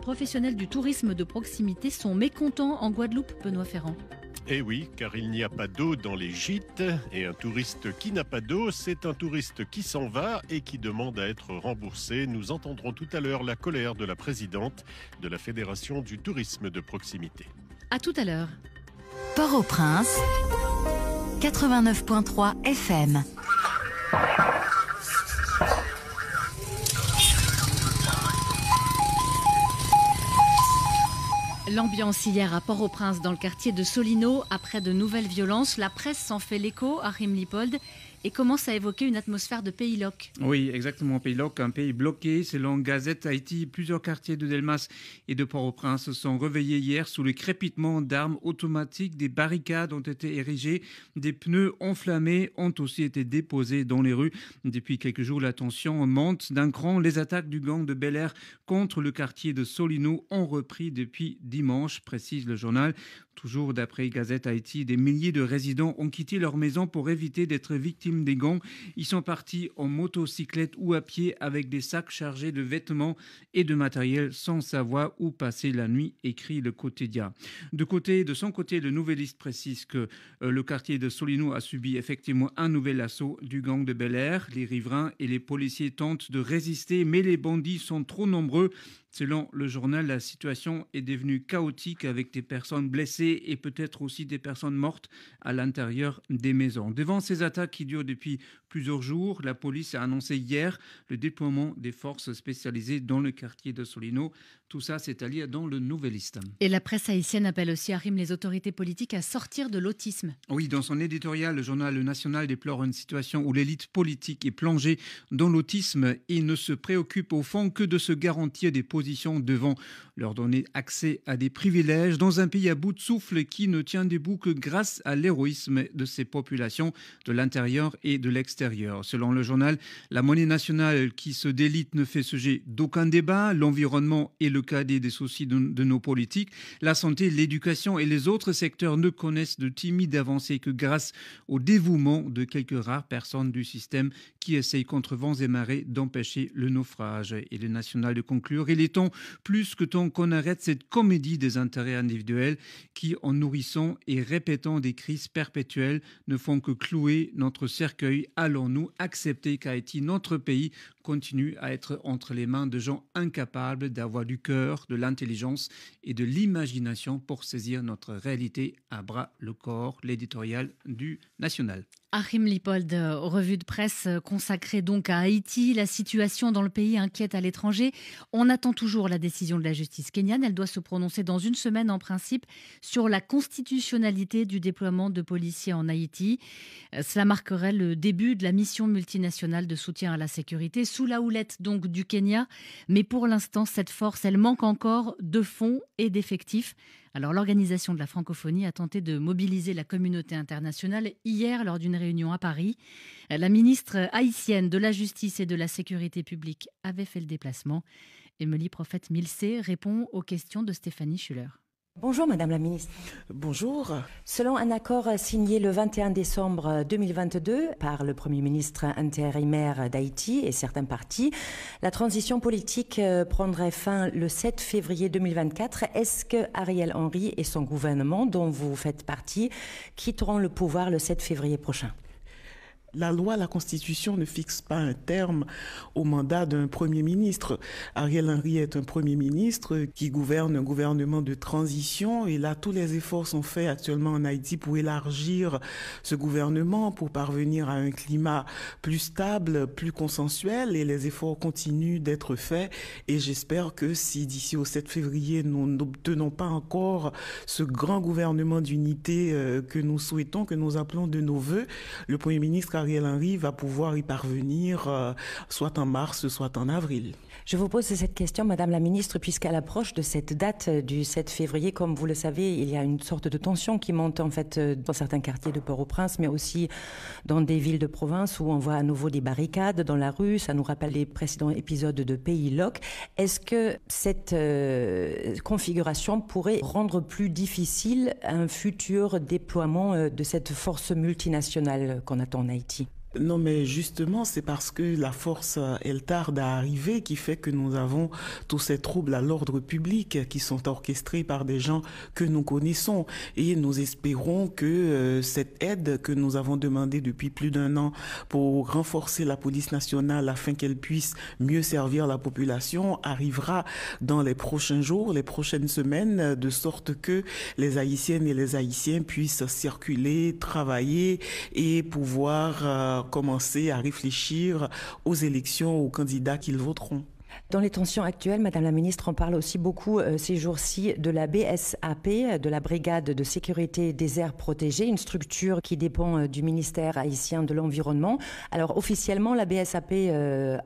Professionnels du tourisme de proximité sont mécontents en Guadeloupe, Benoît Ferrand. Eh oui, car il n'y a pas d'eau dans les gîtes. Et un touriste qui n'a pas d'eau, c'est un touriste qui s'en va et qui demande à être remboursé. Nous entendrons tout à l'heure la colère de la présidente de la Fédération du tourisme de proximité. À tout à l'heure. Port-au-Prince, 89.3 FM. L'ambiance hier à Port-au-Prince dans le quartier de Solino, après de nouvelles violences, la presse s'en fait l'écho, Achim Lippold, et commence à évoquer une atmosphère de pays loc. Oui, exactement, pays loc, un pays bloqué. Selon Gazette Haïti, plusieurs quartiers de Delmas et de Port-au-Prince se sont réveillés hier sous le crépitement d'armes automatiques. Des barricades ont été érigées, des pneus enflammés ont aussi été déposés dans les rues. Depuis quelques jours, la tension monte d'un cran. Les attaques du gang de Bel Air contre le quartier de Solino ont repris depuis dimanche, précise le journal. Toujours d'après Gazette Haïti, des milliers de résidents ont quitté leur maison pour éviter d'être victimes des gangs. Ils sont partis en motocyclette ou à pied avec des sacs chargés de vêtements et de matériel sans savoir où passer la nuit, écrit le quotidien. De son côté, le Nouvelliste précise que le quartier de Solino a subi effectivement un nouvel assaut du gang de Bel Air. Les riverains et les policiers tentent de résister, mais les bandits sont trop nombreux. Selon le journal, la situation est devenue chaotique avec des personnes blessées et peut-être aussi des personnes mortes à l'intérieur des maisons. Devant ces attaques qui durent depuis plusieurs jours, la police a annoncé hier le déploiement des forces spécialisées dans le quartier de Solino. Tout ça, c'est à lire dans le Nouvelliste. Et la presse haïtienne appelle aussi Achim les autorités politiques à sortir de l'autisme. Oui, dans son éditorial, le journal Le National déplore une situation où l'élite politique est plongée dans l'autisme et ne se préoccupe au fond que de se garantir des positions devant leur donner accès à des privilèges dans un pays à bout de souffle qui ne tient debout que grâce à l'héroïsme de ses populations de l'intérieur et de l'extérieur. Selon le journal, la monnaie nationale qui se délite ne fait sujet d'aucun débat. L'environnement est le cadet des soucis de nos politiques. La santé, l'éducation et les autres secteurs ne connaissent de timides avancées que grâce au dévouement de quelques rares personnes du système qui essayent contre vents et marées d'empêcher le naufrage. Et le national de conclure, il est temps, plus que temps, qu'on arrête cette comédie des intérêts individuels qui, en nourrissant et répétant des crises perpétuelles, ne font que clouer notre cercueil. Allons-nous accepter qu'Haïti, notre pays, continue à être entre les mains de gens incapables d'avoir du cœur, de l'intelligence et de l'imagination pour saisir notre réalité à bras le corps? L'éditorial du National. Achim Lippold, revue de presse consacrée donc à Haïti. La situation dans le pays inquiète à l'étranger. On attend toujours la décision de la justice kenyane. Elle doit se prononcer dans une semaine en principe sur la constitutionnalité du déploiement de policiers en Haïti. Cela marquerait le début de la mission multinationale de soutien à la sécurité sous la houlette donc du Kenya. Mais pour l'instant, cette force, elle manque encore de fonds et d'effectifs. Alors l'Organisation de la francophonie a tenté de mobiliser la communauté internationale hier lors d'une réunion à Paris. La ministre haïtienne de la Justice et de la Sécurité publique avait fait le déplacement. Émilie Prophète-Milcé répond aux questions de Stéphanie Schuller. Bonjour Madame la Ministre. Bonjour. Selon un accord signé le 21 décembre 2022 par le Premier ministre intérimaire d'Haïti et certains partis, la transition politique prendrait fin le 7 février 2024. Est-ce que Ariel Henry et son gouvernement, dont vous faites partie, quitteront le pouvoir le 7 février prochain ? La loi, la Constitution ne fixe pas un terme au mandat d'un Premier ministre. Ariel Henry est un Premier ministre qui gouverne un gouvernement de transition et là, tous les efforts sont faits actuellement en Haïti pour élargir ce gouvernement, pour parvenir à un climat plus stable, plus consensuel et les efforts continuent d'être faits et j'espère que si d'ici au 7 février, nous n'obtenons pas encore ce grand gouvernement d'unité que nous souhaitons, que nous appelons de nos voeux, le Premier ministre Ariel Henry va pouvoir y parvenir soit en mars, soit en avril. Je vous pose cette question, Madame la Ministre, puisqu'à l'approche de cette date du 7 février, comme vous le savez, il y a une sorte de tension qui monte en fait dans certains quartiers de Port-au-Prince, mais aussi dans des villes de province où on voit à nouveau des barricades dans la rue. Ça nous rappelle les précédents épisodes de Pays Loc. Est-ce que cette configuration pourrait rendre plus difficile un futur déploiement de cette force multinationale qu'on attend en Haïti ? Non, mais justement, c'est parce que la force, elle tarde à arriver qui fait que nous avons tous ces troubles à l'ordre public qui sont orchestrés par des gens que nous connaissons. Et nous espérons que cette aide que nous avons demandée depuis plus d'1 an pour renforcer la police nationale afin qu'elle puisse mieux servir la population arrivera dans les prochains jours, les prochaines semaines, de sorte que les Haïtiennes et les Haïtiens puissent circuler, travailler et pouvoir commencer à réfléchir aux élections, aux candidats qu'ils voteront. Dans les tensions actuelles, Madame la Ministre, on parle aussi beaucoup ces jours-ci de la BSAP, de la Brigade de sécurité des aires protégées, une structure qui dépend du ministère haïtien de l'Environnement. Alors officiellement, la BSAP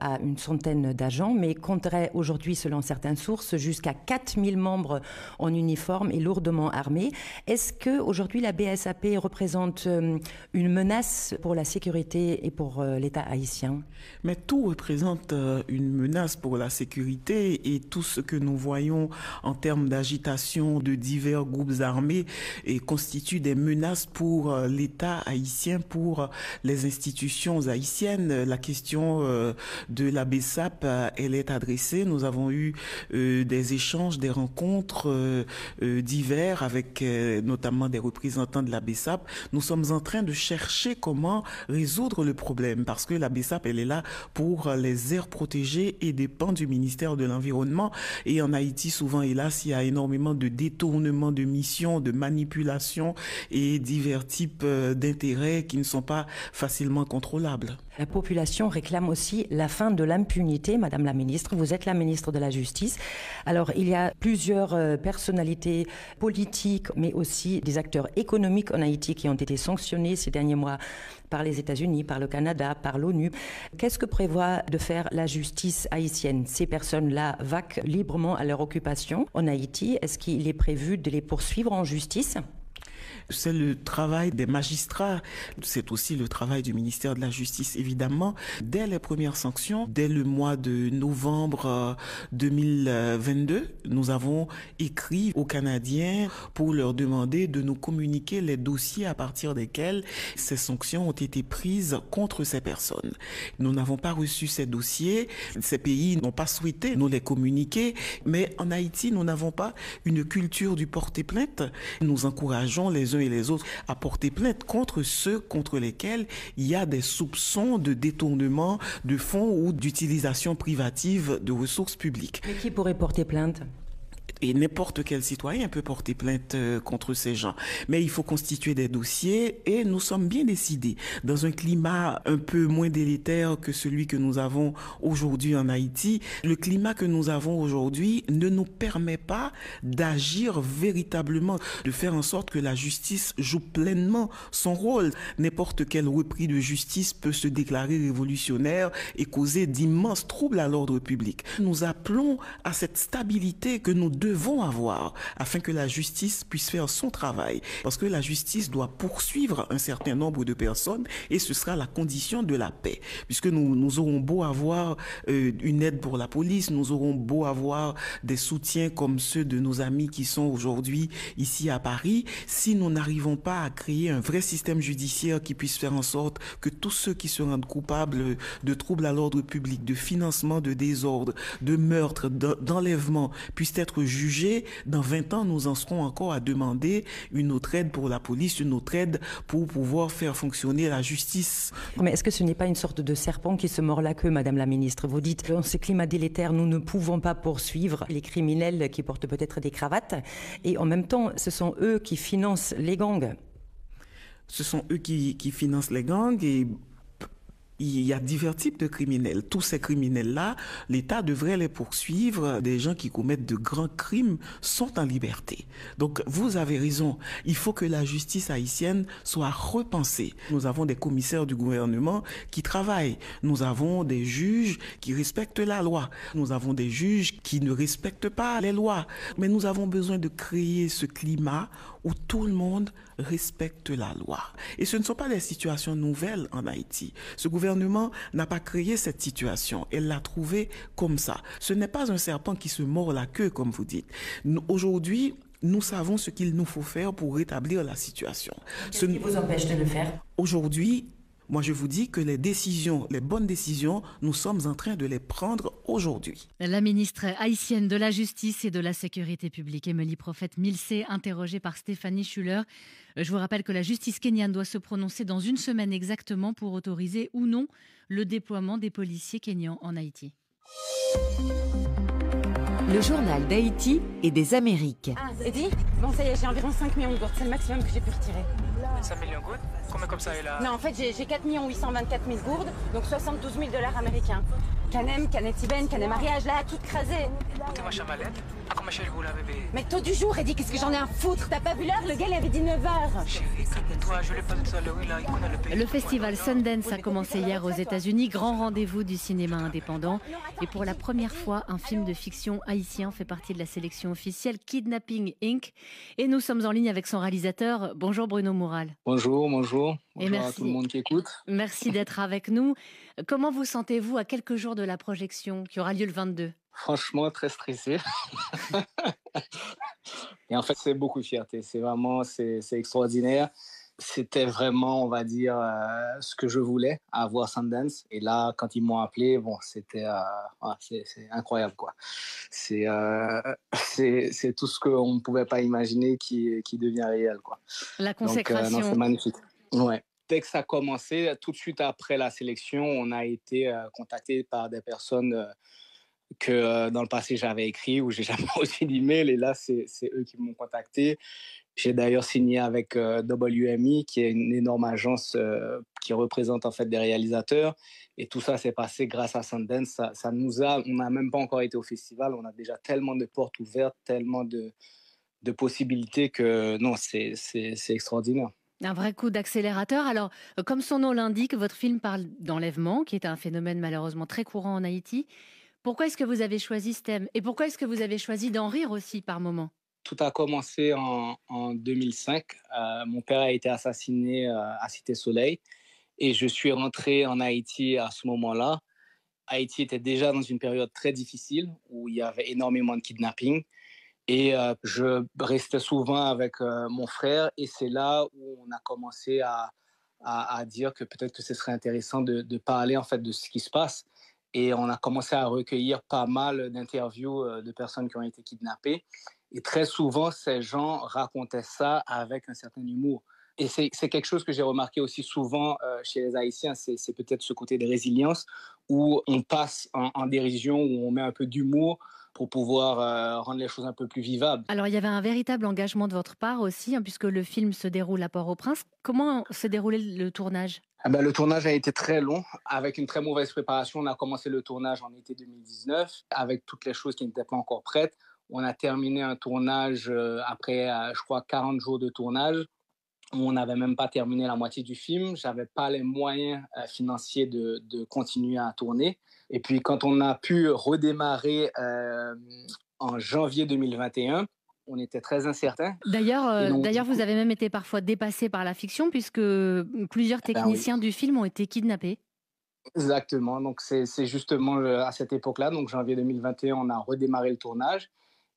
a une centaine d'agents, mais compterait aujourd'hui, selon certaines sources, jusqu'à 4000 membres en uniforme et lourdement armés. Est-ce qu'aujourd'hui la BSAP représente une menace pour la sécurité et pour l'État haïtien? Mais tout représente une menace pour la sécurité et tout ce que nous voyons en termes d'agitation de divers groupes armés et constitue des menaces pour l'État haïtien, pour les institutions haïtiennes. La question de la BSAP, elle est adressée. Nous avons eu des échanges, des rencontres divers avec notamment des représentants de la BSAP. Nous sommes en train de chercher comment résoudre le problème parce que la BSAP, elle est là pour les aires protégées et dépend du ministère de l'Environnement. Et en Haïti, souvent, hélas, il y a énormément de détournements de missions, de manipulations et divers types d'intérêts qui ne sont pas facilement contrôlables. La population réclame aussi la fin de l'impunité. Madame la ministre, vous êtes la ministre de la Justice. Alors, il y a plusieurs personnalités politiques, mais aussi des acteurs économiques en Haïti qui ont été sanctionnés ces derniers mois par les États-Unis, par le Canada, par l'ONU. Qu'est-ce que prévoit de faire la justice haïtienne? Ces personnes-là vaquent librement à leur occupation en Haïti. Est-ce qu'il est prévu de les poursuivre en justice? C'est le travail des magistrats, c'est aussi le travail du ministère de la Justice, évidemment. Dès les premières sanctions, dès le mois de novembre 2022, nous avons écrit aux Canadiens pour leur demander de nous communiquer les dossiers à partir desquels ces sanctions ont été prises contre ces personnes. Nous n'avons pas reçu ces dossiers, ces pays n'ont pas souhaité nous les communiquer, mais en Haïti, nous n'avons pas une culture du porter plainte. Nous encourageons les uns et les autres à porter plainte contre ceux contre lesquels il y a des soupçons de détournement de fonds ou d'utilisation privative de ressources publiques. Mais qui pourrait porter plainte ? Et n'importe quel citoyen peut porter plainte contre ces gens. Mais il faut constituer des dossiers et nous sommes bien décidés. Dans un climat un peu moins délétère que celui que nous avons aujourd'hui en Haïti, le climat que nous avons aujourd'hui ne nous permet pas d'agir véritablement, de faire en sorte que la justice joue pleinement son rôle. N'importe quel repris de justice peut se déclarer révolutionnaire et causer d'immenses troubles à l'ordre public. Nous appelons à cette stabilité que nous devons avoir afin que la justice puisse faire son travail. Parce que la justice doit poursuivre un certain nombre de personnes et ce sera la condition de la paix. Puisque nous aurons beau avoir une aide pour la police, nous aurons beau avoir des soutiens comme ceux de nos amis qui sont aujourd'hui ici à Paris, si nous n'arrivons pas à créer un vrai système judiciaire qui puisse faire en sorte que tous ceux qui se rendent coupables de troubles à l'ordre public, de financement de désordre, de meurtre, d'enlèvement puissent être jugés, dans 20 ans, nous en serons encore à demander une autre aide pour la police, une autre aide pour pouvoir faire fonctionner la justice. Mais est-ce que ce n'est pas une sorte de serpent qui se mord la queue, Madame la Ministre? Vous dites, dans ce climat délétère, nous ne pouvons pas poursuivre les criminels qui portent peut-être des cravates, et en même temps, ce sont eux qui financent les gangs. Ce sont eux qui financent les gangs et il y a divers types de criminels. Tous ces criminels-là, l'État devrait les poursuivre. Des gens qui commettent de grands crimes sont en liberté. Donc, vous avez raison. Il faut que la justice haïtienne soit repensée. Nous avons des commissaires du gouvernement qui travaillent. Nous avons des juges qui respectent la loi. Nous avons des juges qui ne respectent pas les lois. Mais nous avons besoin de créer ce climat où tout le monde respecte la loi. Et ce ne sont pas des situations nouvelles en Haïti. Ce gouvernement n'a pas créé cette situation. Elle l'a trouvée comme ça. Ce n'est pas un serpent qui se mord la queue, comme vous dites. Aujourd'hui, nous savons ce qu'il nous faut faire pour rétablir la situation. Qu'est-ce qui vous empêche de le faire? Aujourd'hui, Moi, je vous dis que les décisions, les bonnes décisions, nous sommes en train de les prendre aujourd'hui. La ministre haïtienne de la Justice et de la Sécurité publique, Émilie Prophète-Milsé, interrogée par Stéphanie Schuller. Je vous rappelle que la justice kenyane doit se prononcer dans une semaine exactement pour autoriser ou non le déploiement des policiers kenyans en Haïti. Le journal d'Haïti et des Amériques. Eddie, bon ça y est, j'ai environ 5 millions de gourdes, c'est le maximum que j'ai pu retirer. 5 millions de gourdes? Combien comme ça est là? Non, en fait j'ai 4 824 000 gourdes, donc 72 000 $ américains. Canem, canette Iben, canem mariage, là, tout crasé. Écoutez ma chamalette, à comment chez vous là bébé? Mais tôt du jour, Eddie, qu'est-ce que j'en ai à foutre? T'as pas vu l'heure? Le gars il avait dit 9h. Chérie, calme-toi, je l'ai pas dit tout à l'heure, il connaît le pays. Le festival Sundance a commencé hier aux États-Unis, grand rendez-vous du cinéma indépendant. Et pour la première fois, un film de fiction haïtien fait partie de la sélection officielle Kidnapping Inc. Et nous sommes en ligne avec son réalisateur. Bonjour Bruno Moural. Bonjour. Et Bonjour à tout le monde qui écoute. Merci d'être avec nous. Comment vous sentez-vous à quelques jours de la projection qui aura lieu le 22 ? Franchement, très stressé. Et en fait, c'est beaucoup de fierté. C'est extraordinaire. C'était vraiment, on va dire, ce que je voulais, avoir Sundance. Et là, quand ils m'ont appelé, bon, c'est incroyable, quoi. C'est tout ce qu'on ne pouvait pas imaginer qui devient réel, quoi. La consécration. Donc, c'est magnifique. Ouais. Dès que ça a commencé, tout de suite après la sélection, on a été contacté par des personnes que dans le passé j'avais écrit ou j'ai jamais reçu d'email, et là c'est eux qui m'ont contacté. J'ai d'ailleurs signé avec WME, qui est une énorme agence qui représente en fait des réalisateurs, et tout ça s'est passé grâce à Sundance. On n'a même pas encore été au festival, on a déjà tellement de portes ouvertes, tellement de possibilités que non, c'est extraordinaire. Un vrai coup d'accélérateur. Alors, comme son nom l'indique, votre film parle d'enlèvement, qui est un phénomène malheureusement très courant en Haïti. Pourquoi est-ce que vous avez choisi ce thème? Et pourquoi est-ce que vous avez choisi d'en rire aussi par moments? Tout a commencé en 2005. Mon père a été assassiné à Cité-Soleil et je suis rentré en Haïti à ce moment-là. Haïti était déjà dans une période très difficile où il y avait énormément de kidnapping. Et je restais souvent avec mon frère, et c'est là où on a commencé à dire que peut-être que ce serait intéressant de parler en fait de ce qui se passe. Et on a commencé à recueillir pas mal d'interviews de personnes qui ont été kidnappées. Et très souvent, ces gens racontaient ça avec un certain humour. Et c'est quelque chose que j'ai remarqué aussi souvent chez les Haïtiens, c'est peut-être ce côté de résilience où on passe en dérision, où on met un peu d'humour pour pouvoir rendre les choses un peu plus vivables. Alors, il y avait un véritable engagement de votre part aussi, puisque le film se déroule à Port-au-Prince. Comment s'est déroulé le tournage ? Le tournage a été très long, avec une très mauvaise préparation. On a commencé le tournage en été 2019, avec toutes les choses qui n'étaient pas encore prêtes. On a terminé un tournage après, je crois, 40 jours de tournage. On n'avait même pas terminé la moitié du film. Je n'avais pas les moyens financiers de continuer à tourner. Et puis, quand on a pu redémarrer en janvier 2021, on était très incertain. D'ailleurs, vous avez même été parfois dépassé par la fiction, puisque plusieurs techniciens du film ont été kidnappés. Exactement. Donc, c'est justement à cette époque-là, donc janvier 2021, on a redémarré le tournage.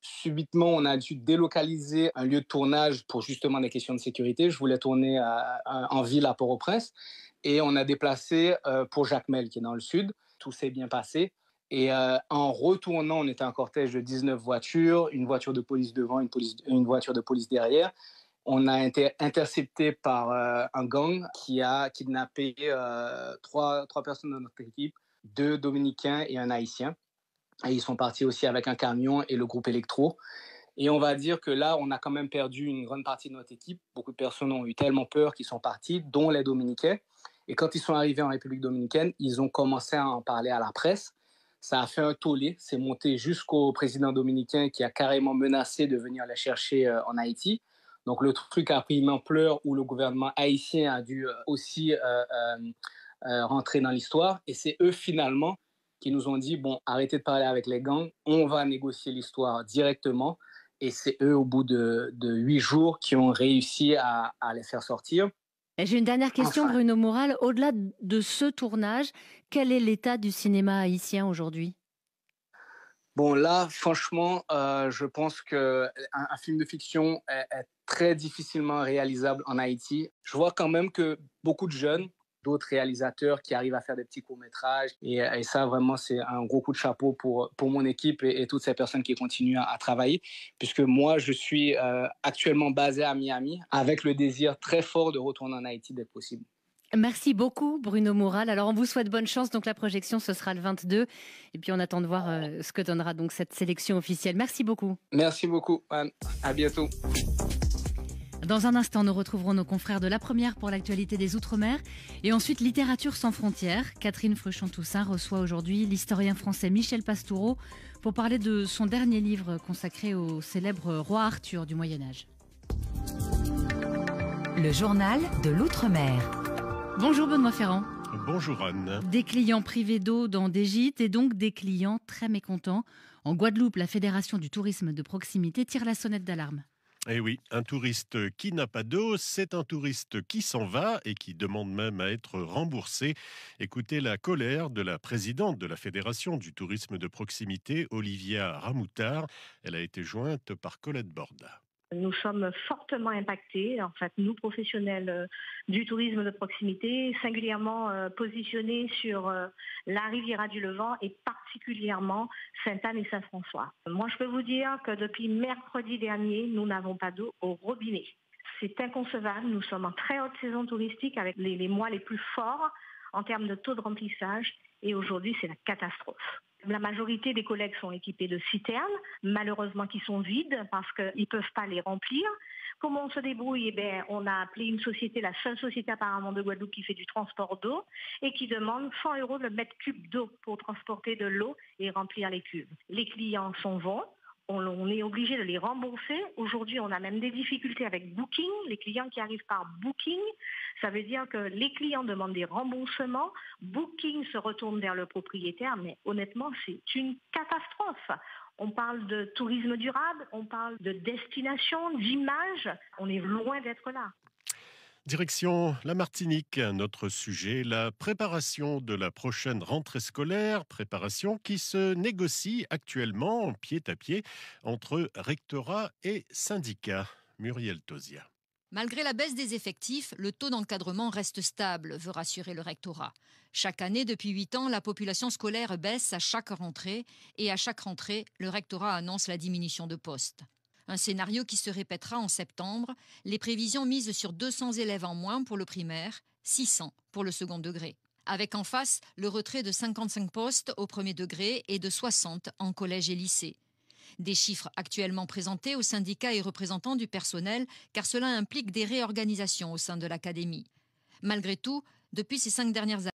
Subitement, on a dû délocaliser un lieu de tournage pour justement des questions de sécurité. Je voulais tourner en ville à Port-au-Prince, et on a déplacé pour Jacmel, qui est dans le sud. Tout s'est bien passé. Et en retournant, on était un cortège de 19 voitures, une voiture de police devant, une voiture de police derrière. On a été intercepté par un gang qui a kidnappé trois personnes de notre équipe, 2 Dominicains et un Haïtien. Et ils sont partis aussi avec un camion et le groupe électro. Et on va dire que là, on a quand même perdu une grande partie de notre équipe. Beaucoup de personnes ont eu tellement peur qu'ils sont partis, dont les Dominicains. Et quand ils sont arrivés en République dominicaine, ils ont commencé à en parler à la presse. Ça a fait un tollé, c'est monté jusqu'au président dominicain qui a carrément menacé de venir les chercher en Haïti. Donc le truc a pris une ampleur où le gouvernement haïtien a dû aussi rentrer dans l'histoire. Et c'est eux finalement qui nous ont dit, bon, arrêtez de parler avec les gangs, on va négocier l'histoire directement. Et c'est eux, au bout de 8 jours, qui ont réussi à les faire sortir. Et j'ai une dernière question, Bruno Moural. Au-delà de ce tournage, quel est l'état du cinéma haïtien aujourd'hui ? Bon, là, franchement, je pense qu'un film de fiction est très difficilement réalisable en Haïti. Je vois quand même que beaucoup de jeunes d'autres réalisateurs qui arrivent à faire des petits courts-métrages. Et ça, vraiment, c'est un gros coup de chapeau pour mon équipe et toutes ces personnes qui continuent à travailler. Puisque moi, je suis actuellement basé à Miami avec le désir très fort de retourner en Haïti dès que possible. Merci beaucoup Bruno Moural. Alors on vous souhaite bonne chance. Donc la projection ce sera le 22 et puis on attend de voir ce que donnera donc cette sélection officielle. Merci beaucoup. Merci beaucoup Anne. À bientôt. Dans un instant, nous retrouverons nos confrères de La Première pour l'actualité des Outre-mer et ensuite Littérature sans frontières. Catherine Fruchon-Toussaint reçoit aujourd'hui l'historien français Michel Pastoureau pour parler de son dernier livre consacré au célèbre roi Arthur du Moyen-Âge. Le journal de l'Outre-mer. Bonjour Benoît Ferrand. Bonjour Anne. Des clients privés d'eau dans des gîtes et donc des clients très mécontents. En Guadeloupe, la Fédération du tourisme de proximité tire la sonnette d'alarme. Eh oui, un touriste qui n'a pas d'eau, c'est un touriste qui s'en va et qui demande même à être remboursé. Écoutez la colère de la présidente de la Fédération du tourisme de proximité, Olivia Ramoutard. Elle a été jointe par Colette Borda. Nous sommes fortement impactés, en fait, nous professionnels du tourisme de proximité, singulièrement positionnés sur la Riviera du Levant et particulièrement Sainte-Anne et Saint-François. Moi, je peux vous dire que depuis mercredi dernier, nous n'avons pas d'eau au robinet. C'est inconcevable, nous sommes en très haute saison touristique avec les mois les plus forts en termes de taux de remplissage et aujourd'hui, c'est la catastrophe. La majorité des collègues sont équipés de citernes, malheureusement qui sont vides parce qu'ils ne peuvent pas les remplir. Comment on se débrouille? Eh bien, on a appelé une société, la seule société apparemment de Guadeloupe qui fait du transport d'eau et qui demande 100 € le mètre cube d'eau pour transporter de l'eau et remplir les cuves. Les clients s'en vont. On est obligé de les rembourser. Aujourd'hui, on a même des difficultés avec Booking. Les clients qui arrivent par Booking, ça veut dire que les clients demandent des remboursements. Booking se retourne vers le propriétaire, mais honnêtement, c'est une catastrophe. On parle de tourisme durable, on parle de destination, d'image. On est loin d'être là. Direction la Martinique, un autre sujet, la préparation de la prochaine rentrée scolaire, préparation qui se négocie actuellement pied à pied entre rectorat et syndicats. Muriel Tozia. Malgré la baisse des effectifs, le taux d'encadrement reste stable, veut rassurer le rectorat. Chaque année, depuis 8 ans, la population scolaire baisse à chaque rentrée et à chaque rentrée, le rectorat annonce la diminution de postes. Un scénario qui se répétera en septembre. Les prévisions misent sur 200 élèves en moins pour le primaire, 600 pour le second degré. Avec en face le retrait de 55 postes au premier degré et de 60 en collège et lycée. Des chiffres actuellement présentés aux syndicats et représentants du personnel, car cela implique des réorganisations au sein de l'académie. Malgré tout, depuis ces 5 dernières années,